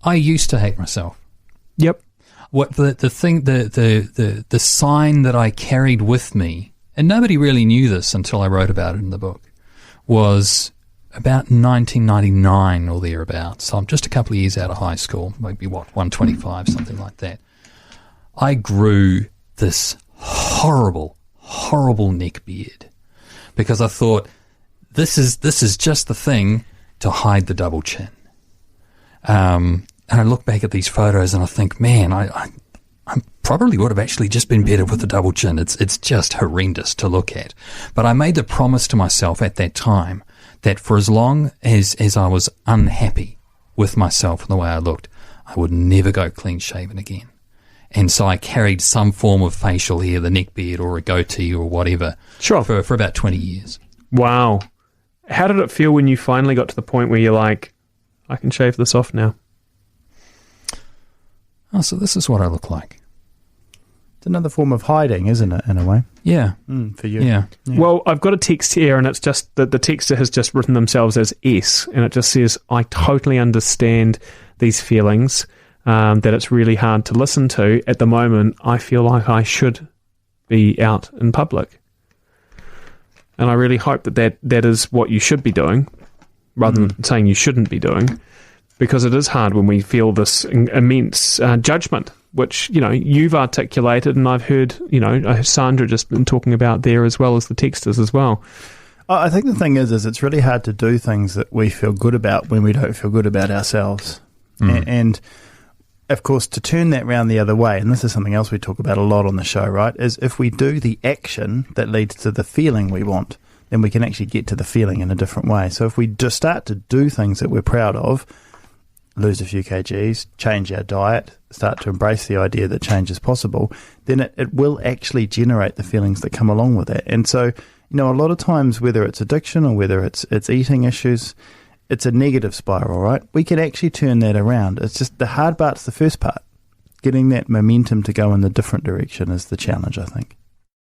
I used to hate myself. Yep. What the sign that I carried with me, and nobody really knew this until I wrote about it in the book, was about 1999 or thereabouts. So I'm just a couple of years out of high school, maybe 125, something like that. I grew this horrible neckbeard because I thought this is just the thing to hide the double chin. And I look back at these photos and I think, man, I probably would have actually just been better with the double chin. It's just horrendous to look at. But I made the promise to myself at that time that for as long as I was unhappy with myself and the way I looked, I would never go clean shaven again. And so I carried some form of facial hair, the neckbeard or a goatee or whatever, sure, for about 20 years. Wow. How did it feel when you finally got to the point where you're like, I can shave this off now? Oh, so this is what I look like. It's another form of hiding, isn't it, in a way? Yeah. For you. Yeah. Well, I've got a text here, and it's just that the texter has just written themselves as S, and it just says, I totally understand these feelings, that it's really hard to listen to. At the moment, I feel like I should be out in public. And I really hope that is what you should be doing, rather than saying you shouldn't be doing, because it is hard when we feel this immense judgment, which, you've articulated, and I've heard, Sandra just been talking about there, as well as the texters as well. I think the thing is it's really hard to do things that we feel good about when we don't feel good about ourselves. And of course, to turn that round the other way, and this is something else we talk about a lot on the show, right, is if we do the action that leads to the feeling we want, then we can actually get to the feeling in a different way. So if we just start to do things that we're proud of, lose a few kgs, change our diet, start to embrace the idea that change is possible, then it will actually generate the feelings that come along with it. And so, a lot of times, whether it's addiction or whether it's eating issues, it's a negative spiral, right? We can actually turn that around. It's just the hard part's the first part. Getting that momentum to go in the different direction is the challenge, I think.